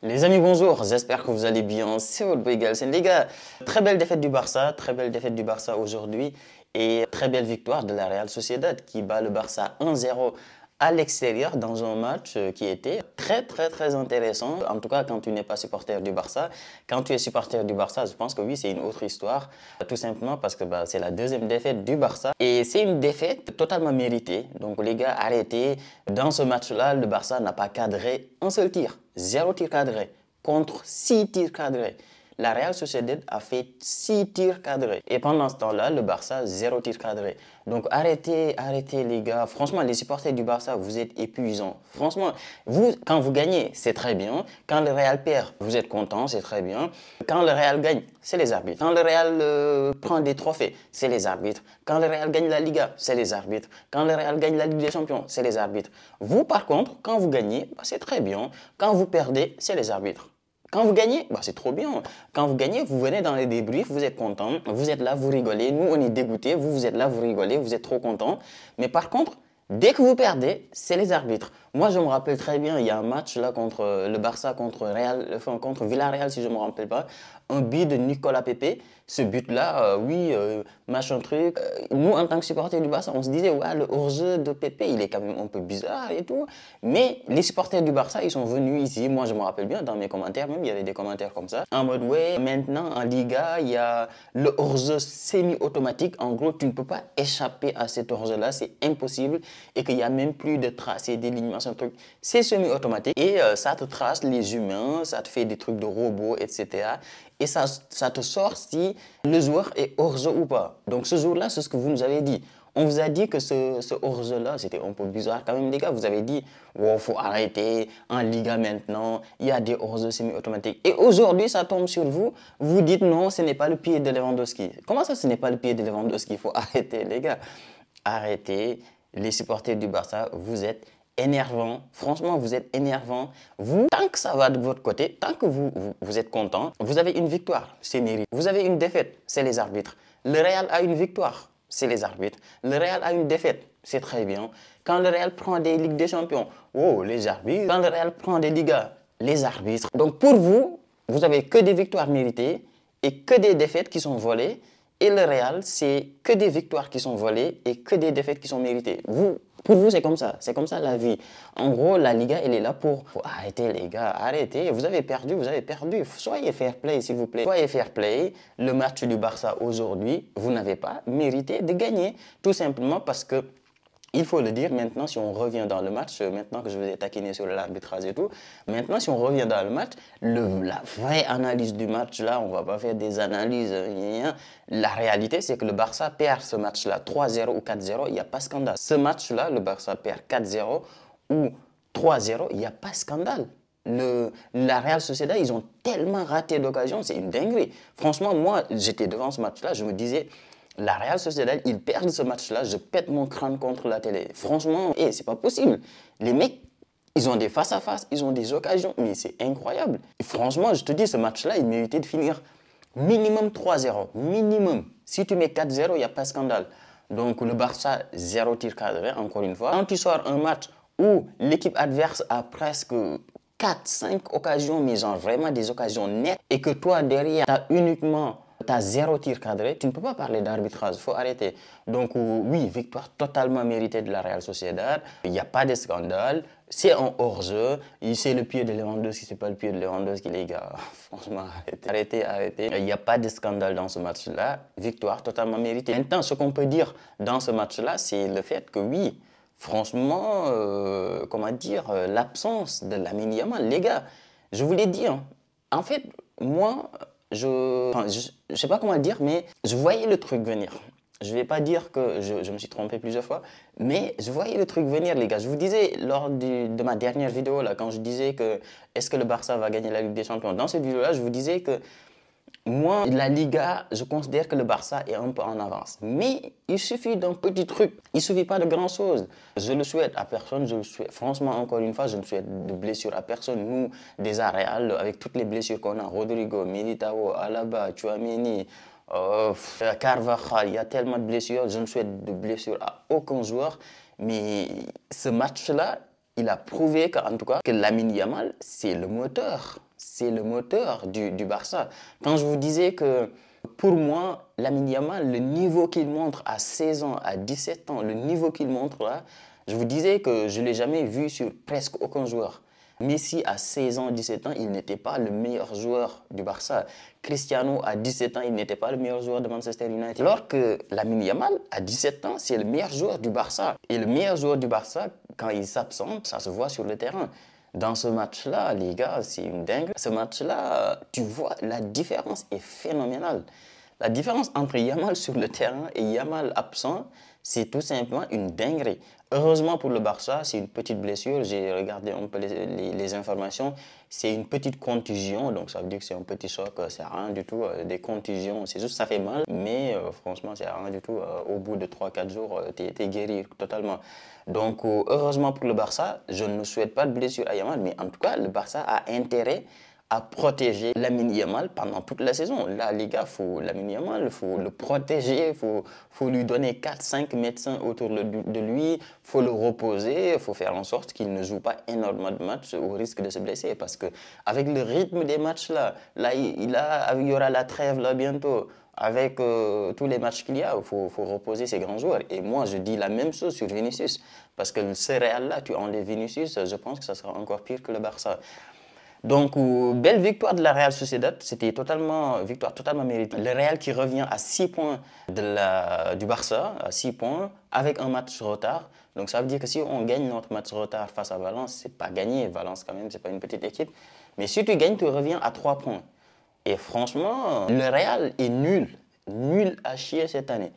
Les amis, bonjour, j'espère que vous allez bien. C'est votre boy Galsen. Les gars, très belle défaite du Barça aujourd'hui et très belle victoire de la Real Sociedad qui bat le Barça 1-0 à l'extérieur dans un match qui était très intéressant. En tout cas, quand tu n'es pas supporter du Barça. Quand tu es supporter du Barça, je pense que oui, c'est une autre histoire. Tout simplement parce que c'est la deuxième défaite du Barça et c'est une défaite totalement méritée. Donc les gars, arrêtez. Dans ce match-là, le Barça n'a pas cadré un seul tir. 0 tir cadré contre 6 tirs cadrés. La Real Sociedad a fait 6 tirs cadrés. Et pendant ce temps-là, le Barça, 0 tir cadré. Donc arrêtez les gars. Franchement, les supporters du Barça, vous êtes épuisants. Franchement, vous, quand vous gagnez, c'est très bien. Quand le Real perd, vous êtes content, c'est très bien. Quand le Real gagne, c'est les arbitres. Quand le Real prend des trophées, c'est les arbitres. Quand le Real gagne la Liga, c'est les arbitres. Quand le Real gagne la Ligue des Champions, c'est les arbitres. Vous, par contre, quand vous gagnez, c'est très bien. Quand vous perdez, c'est les arbitres. Quand vous gagnez, c'est trop bien. Quand vous gagnez, vous venez dans les débriefs, vous êtes content, vous êtes là, vous rigolez. Nous, on est dégoûtés, vous êtes là, vous rigolez, vous êtes trop content. Mais par contre, dès que vous perdez, c'est les arbitres. Moi, je me rappelle très bien, il y a un match là contre le Barça, contre Villarreal, si je ne me rappelle pas. Un but de Nicolas Pepe. Ce but-là, machin truc. Nous, en tant que supporters du Barça, on se disait, ouais, le hors-jeu de Pepe, il est quand même un peu bizarre et tout. Mais les supporters du Barça, ils sont venus ici. Moi, je me rappelle bien, dans mes commentaires, même, il y avait des commentaires comme ça. En mode, ouais, maintenant, en Liga, il y a le hors-jeu semi-automatique. En gros, tu ne peux pas échapper à cet hors-jeu-là. C'est impossible. Et qu'il n'y a même plus de tracé, des lignes, machin truc. C'est semi-automatique. Et ça te trace les humains, ça te fait des trucs de robots, etc. Et ça te sort si le joueur est hors-jeu ou pas. Donc ce jour-là, c'est ce que vous nous avez dit. On vous a dit que ce hors-jeu-là, c'était un peu bizarre quand même, les gars. Vous avez dit, wow, faut arrêter, en Liga maintenant, il y a des hors-jeux semi-automatiques. Et aujourd'hui, ça tombe sur vous. Vous dites non, ce n'est pas le pied de Lewandowski. Comment ça, ce n'est pas le pied de Lewandowski? Il faut arrêter, les gars. Arrêtez. Les supporters du Barça, vous êtes énervant. Franchement, vous êtes énervant. Vous, tant que ça va de votre côté, tant que vous êtes content, vous avez une victoire, c'est mérite. Vous avez une défaite, c'est les arbitres. Le Real a une victoire, c'est les arbitres. Le Real a une défaite, c'est très bien. Quand le Real prend des Ligues des Champions, oh, les arbitres. Quand le Real prend des Ligas, les arbitres. Donc pour vous, vous n'avez que des victoires méritées et que des défaites qui sont volées. Et le Real, c'est que des victoires qui sont volées et que des défaites qui sont méritées. Pour vous, c'est comme ça la vie. En gros, la Liga, elle est là pour arrêter les gars, arrêtez. Vous avez perdu, vous avez perdu. Soyez fair play, s'il vous plaît. Soyez fair play. Le match du Barça aujourd'hui, vous n'avez pas mérité de gagner. Tout simplement parce que, il faut le dire, maintenant, si on revient dans le match, maintenant que je vous ai taquiné sur l'arbitrage et tout, maintenant, si on revient dans le match, la vraie analyse du match, là, on ne va pas faire des analyses. La réalité, c'est que le Barça perd ce match-là 3-0 ou 4-0, il n'y a pas scandale. Ce match-là, le Barça perd 4-0 ou 3-0, il n'y a pas scandale. La Real Sociedad, ils ont tellement raté d'occasions, c'est une dinguerie. Franchement, moi, j'étais devant ce match-là, je me disais... La Real Sociedad, ils perdent ce match-là, je pète mon crâne contre la télé. Franchement, c'est pas possible. Les mecs, ils ont des face-à-face, ils ont des occasions, mais c'est incroyable. Et franchement, je te dis, ce match-là, il méritait de finir minimum 3-0. Minimum. Si tu mets 4-0, il n'y a pas de scandale. Donc le Barça, 0 tir cadré, encore une fois. Quand tu sors un match où l'équipe adverse a presque 4-5 occasions, mais genre vraiment des occasions nettes, et que toi, derrière, tu as uniquement... Tu as 0 tir cadré, tu ne peux pas parler d'arbitrage, il faut arrêter. Donc oui, victoire totalement méritée de la Real Sociedad, il n'y a pas de scandale, c'est un hors-jeu, c'est le pied de Lewandowski, c'est pas le pied de Lewandowski les gars, franchement arrêtez. Il n'y a pas de scandale dans ce match-là, victoire totalement méritée. Maintenant, ce qu'on peut dire dans ce match-là, c'est le fait que oui, franchement, comment dire, l'absence de Lamine Yamal, les gars, je vous l'ai dit, hein, en fait, moi... Je sais pas comment dire, mais je voyais le truc venir. Je ne vais pas dire que je me suis trompé plusieurs fois, mais je voyais le truc venir, les gars. Je vous disais lors de ma dernière vidéo, là, quand je disais que est-ce que le Barça va gagner la Ligue des Champions, dans cette vidéo-là, je vous disais que moi, la Liga, je considère que le Barça est un peu en avance. Mais il suffit d'un petit truc. Il ne suffit pas de grand-chose. Je le souhaite à personne. Je le souhaite. Franchement, encore une fois, je ne souhaite de blessures à personne. Nous, des Real, avec toutes les blessures qu'on a, Rodrigo, Militao, Alaba, Tchouaméni, Carvajal, il y a tellement de blessures. Je ne souhaite de blessures à aucun joueur. Mais ce match-là, il a prouvé qu'en tout cas, que Lamine Yamal, c'est le moteur. C'est le moteur du Barça. Quand je vous disais que, pour moi, Lamine Yamal, le niveau qu'il montre à 16 ans, à 17 ans, le niveau qu'il montre là, je vous disais que je ne l'ai jamais vu sur presque aucun joueur. Messi, à 16 ans, 17 ans, il n'était pas le meilleur joueur du Barça. Cristiano, à 17 ans, il n'était pas le meilleur joueur de Manchester United. Alors que Lamine Yamal, à 17 ans, c'est le meilleur joueur du Barça. Et le meilleur joueur du Barça, quand il s'absente, ça se voit sur le terrain. Dans ce match-là, les gars, c'est une dingue. Ce match-là, tu vois, la différence est phénoménale. La différence entre Yamal sur le terrain et Yamal absent, c'est tout simplement une dinguerie. Heureusement pour le Barça, c'est une petite blessure. J'ai regardé un peu les informations. C'est une petite contusion, donc ça veut dire que c'est un petit choc. C'est rien du tout. Des contusions, c'est juste ça fait mal, mais franchement, c'est rien du tout. Au bout de 3-4 jours, tu es guéri totalement. Donc, heureusement pour le Barça, je ne souhaite pas de blessure à Yamal, mais en tout cas, le Barça a intérêt à protéger Lamine Yamal pendant toute la saison. Là, les gars, Lamine Yamal, il faut le protéger, faut lui donner 4-5 médecins autour de lui, il faut le reposer, il faut faire en sorte qu'il ne joue pas énormément de matchs au risque de se blesser. Parce qu'avec le rythme des matchs là il y aura la trêve là bientôt. Avec tous les matchs qu'il y a, il faut reposer ces grands joueurs. Et moi, je dis la même chose sur Vinicius. Parce que ce Real-là, tu enlèves Vinicius, je pense que ça sera encore pire que le Barça. Donc, belle victoire de la Real Sociedad, c'était victoire totalement méritée. Le Real qui revient à 6 points du Barça, à 6 points, avec un match retard. Donc, ça veut dire que si on gagne notre match retard face à Valence, c'est pas gagné. Valence, quand même, c'est pas une petite équipe. Mais si tu gagnes, tu reviens à 3 points. Et franchement, le Real est nul à chier cette année.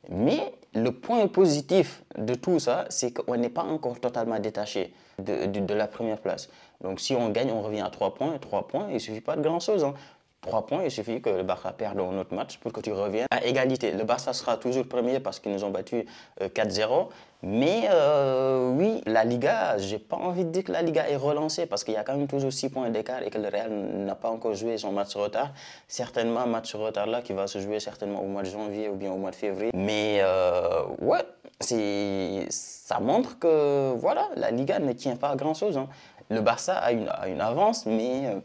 Mais le point positif de tout ça, c'est qu'on n'est pas encore totalement détaché de la première place. Donc si on gagne, on revient à 3 points. 3 points, il ne suffit pas de grand-chose. 3 points, il suffit que le Barça perde un autre match pour que tu reviennes à égalité. Le Barça sera toujours premier parce qu'ils nous ont battu 4-0. Mais oui, la Liga, je n'ai pas envie de dire que la Liga est relancée parce qu'il y a quand même toujours 6 points d'écart et que le Real n'a pas encore joué son match retard. Certainement, match retard là qui va se jouer certainement au mois de janvier ou bien au mois de février. Mais ouais, ça montre que voilà, la Liga ne tient pas à grand-chose. Le Barça a une avance, mais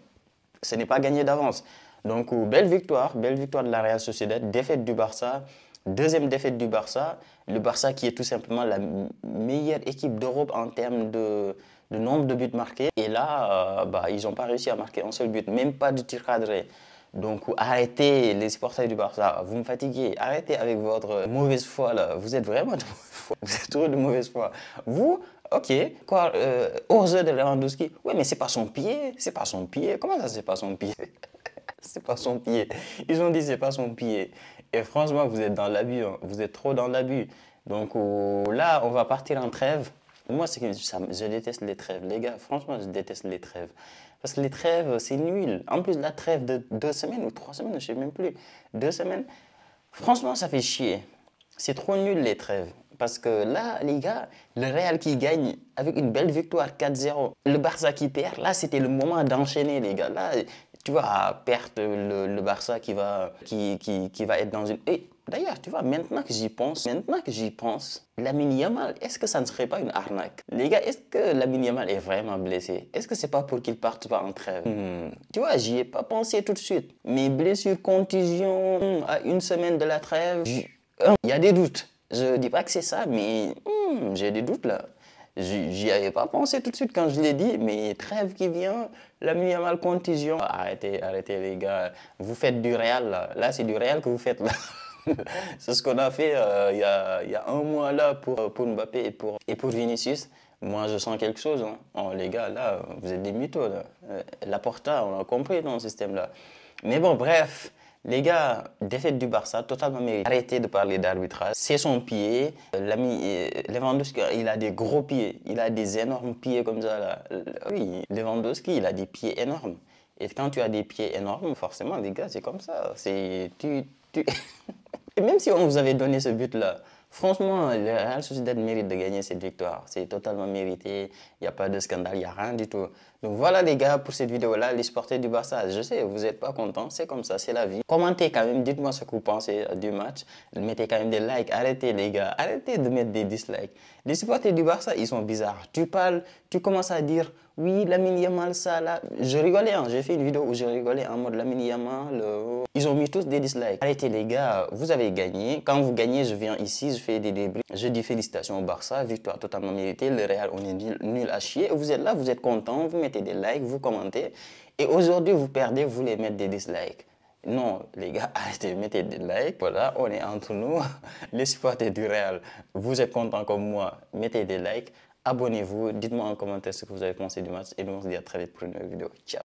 ce n'est pas gagné d'avance. Donc, belle victoire de la Real Sociedad, défaite du Barça, deuxième défaite du Barça. Le Barça qui est tout simplement la meilleure équipe d'Europe en termes de nombre de buts marqués. Et là, ils n'ont pas réussi à marquer un seul but, même pas de tir cadré. Donc, arrêtez les supporters du Barça, vous me fatiguez. Arrêtez avec votre mauvaise foi là. Vous êtes vraiment de mauvaise foi. Vous êtes trop de mauvaise foi. Vous, ok, quoi, hors-jeu de Lewandowski. Oui, mais c'est pas son pied. C'est pas son pied. Comment ça, c'est pas son pied? C'est pas son pied. Ils ont dit c'est pas son pied. Et franchement, vous êtes dans l'abus. Vous êtes trop dans l'abus. Donc là, on va partir en trêve. Moi, je déteste les trêves. Les gars, franchement, je déteste les trêves. Parce que les trêves, c'est nul. En plus, la trêve de 2 semaines ou 3 semaines, je ne sais même plus. 2 semaines, franchement, ça fait chier. C'est trop nul les trêves. Parce que là, les gars, le Real qui gagne avec une belle victoire 4-0. Le Barça qui perd, là, c'était le moment d'enchaîner, les gars. Là, tu vois, perdre le Barça qui va être dans une... Et d'ailleurs, tu vois, maintenant que j'y pense, Lamine Yamal, est-ce que ça ne serait pas une arnaque? Les gars, est-ce que Lamine Yamal est vraiment blessé? Est-ce que c'est pas pour qu'il parte pas en trêve? Tu vois, j'y ai pas pensé tout de suite. Mais blessure, contusion, à 1 semaine de la trêve, il y a des doutes. Je dis pas que c'est ça, mais j'ai des doutes là. J'y avais pas pensé tout de suite quand je l'ai dit, mais trêve qui vient, Lamine Yamal contusion. Arrêtez les gars, vous faites du Real là. Là, c'est du Real que vous faites là. C'est ce qu'on a fait il y a 1 mois là pour Mbappé et pour Vinicius. Moi, je sens quelque chose. Oh, les gars, là, vous êtes des mythos là. Laporta, on a compris dans le système là. Mais bon, bref. Les gars, défaite du Barça, totalement mérité. Arrêtez de parler d'arbitrage. C'est son pied. L'ami Lewandowski, il a des gros pieds. Il a des énormes pieds comme ça. Là. Oui, Lewandowski, il a des pieds énormes. Et quand tu as des pieds énormes, forcément, les gars, c'est comme ça. Et même si on vous avait donné ce but-là, franchement, le Real Sociedad mérite de gagner cette victoire. C'est totalement mérité. Il n'y a pas de scandale, il n'y a rien du tout. Donc voilà les gars pour cette vidéo-là, les supporters du Barça. Je sais, vous n'êtes pas contents, c'est comme ça, c'est la vie. Commentez quand même, dites-moi ce que vous pensez du match. Mettez quand même des likes, arrêtez les gars, arrêtez de mettre des dislikes. Les supporters du Barça, ils sont bizarres. Tu parles, tu commences à dire, oui, Lamine Yamal, ça là. Je rigolais, hein. J'ai fait une vidéo où je rigolais en mode Lamine Yamal. Ils ont mis tous des dislikes. Arrêtez les gars, vous avez gagné. Quand vous gagnez, je viens ici, je fais des débriefs. Je dis félicitations au Barça, victoire totalement méritée. Le Real, on est nul à chier. Vous êtes là, vous êtes contents, vous mettez des likes, vous commentez. Et aujourd'hui, vous perdez, vous voulez mettre des dislikes. Non, les gars, arrêtez, mettez des likes. Voilà, on est entre nous, les supporters du Real. Vous êtes contents comme moi, mettez des likes. Abonnez-vous, dites-moi en commentaire ce que vous avez pensé du match et nous on se dit à très vite pour une nouvelle vidéo. Ciao.